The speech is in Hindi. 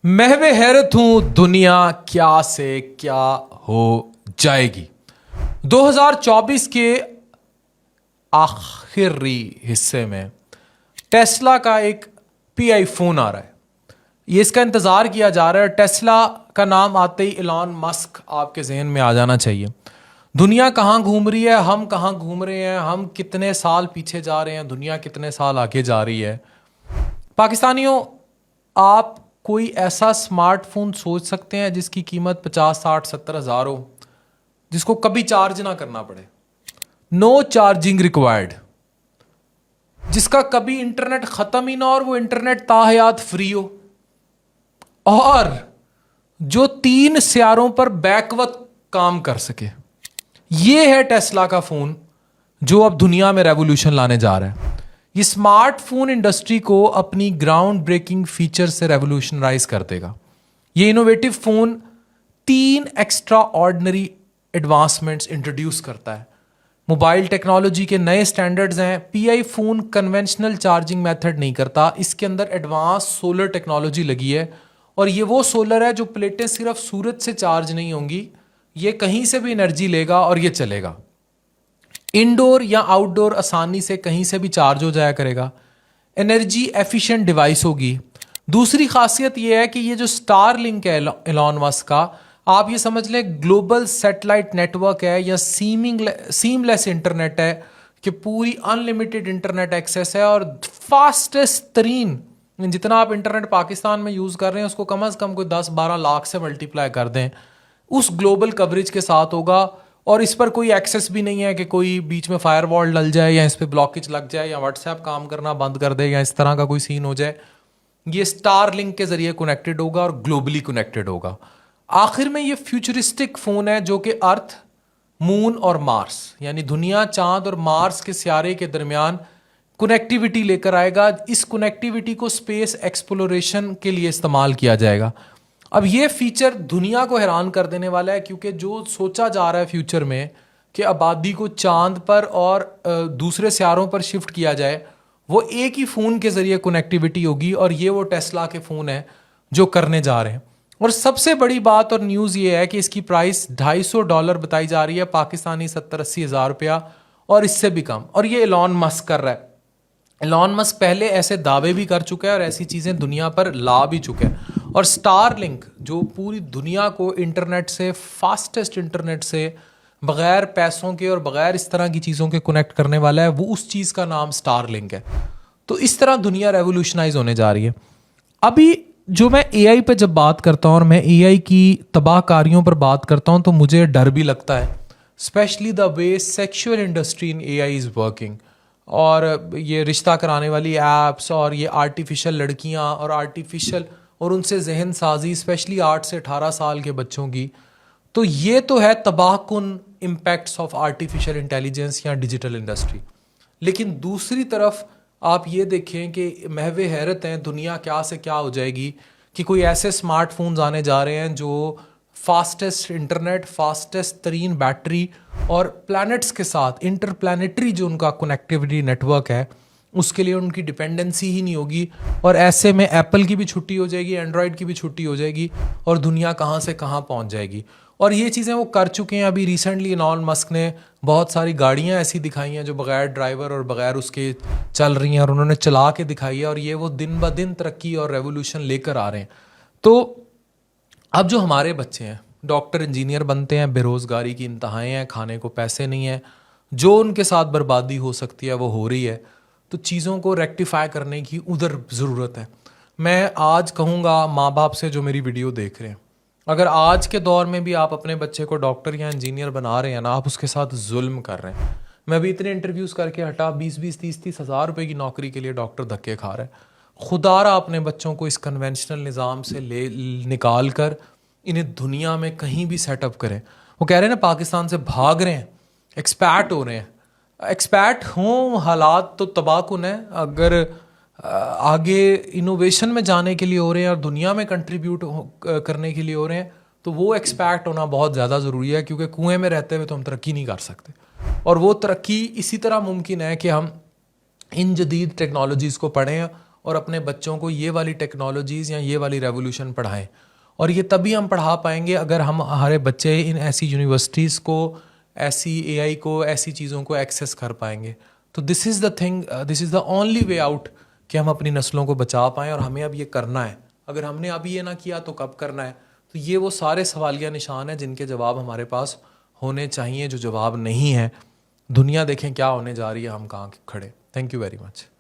महवे हैरत हूं दुनिया क्या से क्या हो जाएगी। 2024 के आखिरी हिस्से में टेस्ला का एक पीआई फोन आ रहा है। ये इसका इंतजार किया जा रहा है। टेस्ला का नाम आते ही इलॉन मस्क आपके जहन में आ जाना चाहिए। दुनिया कहाँ घूम रही है, हम कहाँ घूम रहे हैं, हम कितने साल पीछे जा रहे हैं, दुनिया कितने साल आगे जा रही है। पाकिस्तानियों, आप कोई ऐसा स्मार्टफोन सोच सकते हैं जिसकी कीमत 50, 60, 70 हज़ार हो, जिसको कभी चार्ज ना करना पड़े, नो चार्जिंग रिक्वायर्ड, जिसका कभी इंटरनेट खत्म ही ना और वो इंटरनेट ताहयात फ्री हो, और जो 3 सियारों पर बैकवक्त काम कर सके। ये है टेस्ला का फोन जो अब दुनिया में रेवोल्यूशन लाने जा रहा है। ये स्मार्टफोन इंडस्ट्री को अपनी ग्राउंड ब्रेकिंग फीचर से रेवोल्यूशनराइज कर देगा। ये innovative phone 3 extra ordinary advancements introduce करता है। मोबाइल टेक्नोलॉजी के नए स्टैंडर्ड्स हैं। Pi phone conventional charging method नहीं करता, इसके अंदर एडवांस सोलर टेक्नोलॉजी लगी है, और ये वो सोलर है जो प्लेटें सिर्फ सूरज से चार्ज नहीं होंगी, ये कहीं से भी एनर्जी लेगा और ये चलेगा। इंडोर या आउटडोर आसानी से कहीं से भी चार्ज हो जाया करेगा। एनर्जी एफिशिएंट डिवाइस होगी। दूसरी खासियत यह है कि ये जो स्टार लिंक है एलॉन मस्क का, आप ये समझ लें ग्लोबल सैटेलाइट नेटवर्क है या सीमलेस इंटरनेट है, कि पूरी अनलिमिटेड इंटरनेट एक्सेस है और फास्टेस्ट तरीन, जितना आप इंटरनेट पाकिस्तान में यूज़ कर रहे हैं उसको कम से कम कोई 10-12 लाख से मल्टीप्लाई कर दें, उस ग्लोबल कवरेज के साथ होगा। और इस पर कोई एक्सेस भी नहीं है कि कोई बीच में फायरवॉल डल जाए या इस पर ब्लॉकेज लग जाए या व्हाट्सएप काम करना बंद कर दे या इस तरह का कोई सीन हो जाए। ये स्टार लिंक के जरिए कनेक्टेड होगा और ग्लोबली कनेक्टेड होगा। आखिर में ये फ्यूचरिस्टिक फोन है जो कि अर्थ, मून और मार्स, यानी दुनिया, चांद और मार्स के सियारे के दरमियान कनेक्टिविटी लेकर आएगा। इस कनेक्टिविटी को स्पेस एक्सप्लोरेशन के लिए इस्तेमाल किया जाएगा। अब ये फीचर दुनिया को हैरान कर देने वाला है, क्योंकि जो सोचा जा रहा है फ्यूचर में कि आबादी को चांद पर और दूसरे सियारों पर शिफ्ट किया जाए, वो एक ही फ़ोन के ज़रिए कनेक्टिविटी होगी, और ये वो टेस्ला के फ़ोन है जो करने जा रहे हैं। और सबसे बड़ी बात और न्यूज़ ये है कि इसकी प्राइस $250 बताई जा रही है, पाकिस्तानी 70-80 हज़ार रुपया, और इससे भी कम। और ये एलॉन मस्क कर रहा है। एलॉन मस्क पहले ऐसे दावे भी कर चुका है और ऐसी चीज़ें दुनिया पर ला भी चुका है। और स्टार लिंक जो पूरी दुनिया को इंटरनेट से, फास्टेस्ट इंटरनेट से, बग़ैर पैसों के और बग़ैर इस तरह की चीज़ों के कनेक्ट करने वाला है, वो उस चीज़ का नाम स्टार लिंक है। तो इस तरह दुनिया रेवोल्यूशनाइज होने जा रही है। अभी जो मैं एआई पे जब बात करता हूँ और मैं एआई की तबाहकारियों पर बात करता हूँ, तो मुझे डर भी लगता है, specially the way sexual industry in AI is working. और ये रिश्ता कराने वाली ऐप्स और ये आर्टिफिशियल लड़कियाँ और आर्टिफिशियल और उनसे जहन साजी, स्पेशली 8 से 18 साल के बच्चों की, तो ये तो है तबाहकुन इम्पैक्ट्स ऑफ आर्टिफिशियल इंटेलिजेंस या डिजिटल इंडस्ट्री। लेकिन दूसरी तरफ आप ये देखें कि महवे हैरत हैं दुनिया क्या से क्या हो जाएगी, कि कोई ऐसे स्मार्टफोन्स आने जा रहे हैं जो फास्टेस्ट इंटरनेट, फास्टेस्ट तरीन बैटरी और प्लैनेट्स के साथ इंटरप्लैनेटरी जो उनका कनेक्टिविटी नेटवर्क है, उसके लिए उनकी डिपेंडेंसी ही नहीं होगी। और ऐसे में एप्पल की भी छुट्टी हो जाएगी, एंड्रॉयड की भी छुट्टी हो जाएगी, और दुनिया कहाँ से कहाँ पहुँच जाएगी। और ये चीज़ें वो कर चुके हैं। अभी रिसेंटली एलॉन मस्क ने बहुत सारी गाड़ियाँ ऐसी दिखाई हैं जो बग़ैर ड्राइवर और बग़ैर उसके चल रही हैं, और उन्होंने चला के दिखाई है, और ये वो दिन ब दिन तरक्की और रेवोल्यूशन लेकर आ रहे हैं। तो अब जो हमारे बच्चे हैं डॉक्टर इंजीनियर बनते हैं, बेरोज़गारी की इंतहाएँ हैं, खाने को पैसे नहीं हैं, जो उनके साथ बर्बादी हो सकती है वो हो रही है। तो चीज़ों को रेक्टिफाई करने की उधर ज़रूरत है। मैं आज कहूँगा माँ बाप से जो मेरी वीडियो देख रहे हैं, अगर आज के दौर में भी आप अपने बच्चे को डॉक्टर या इंजीनियर बना रहे हैं ना, आप उसके साथ जुल्म कर रहे हैं। मैं भी इतने इंटरव्यूज़ करके हटा, 20-20, 30-30 हज़ार रुपये की नौकरी के लिए डॉक्टर धक्के खा रहा है। खुदारा अपने बच्चों को इस कन्वेंशनल निज़ाम से निकाल कर इन्हें दुनिया में कहीं भी सेटअप करें। वो कह रहे हैं ना पाकिस्तान से भाग रहे हैं, एक्सपैट हो रहे हैं। एक्सपैट हों, हालात तो तबाहकुन है। अगर आगे इनोवेशन में जाने के लिए हो रहे हैं और दुनिया में कंट्रीब्यूट करने के लिए हो रहे हैं, तो वो एक्सपैक्ट होना बहुत ज़्यादा ज़रूरी है, क्योंकि कुएं में रहते हुए तो हम तरक्की नहीं कर सकते। और वो तरक्की इसी तरह मुमकिन है कि हम इन जदीद टेक्नोलॉजीज़ को पढ़ें और अपने बच्चों को ये वाली टेक्नोलॉजीज़ या ये वाली रेवोल्यूशन पढ़ाएं। और ये तभी हम पढ़ा पाएंगे अगर हम हमारे बच्चे इन ऐसी यूनिवर्सिटीज़ को, ऐसी एआई को, ऐसी चीज़ों को एक्सेस कर पाएंगे। तो this is the thing, this is the only way out कि हम अपनी नस्लों को बचा पाएँ। और हमें अब ये करना है। अगर हमने अभी ये ना किया तो कब करना है? तो ये वो सारे सवालिया निशान हैं जिनके जवाब हमारे पास होने चाहिए, जो जवाब नहीं है। दुनिया देखें क्या होने जा रही है, हम कहाँ खड़े। Thank you very much.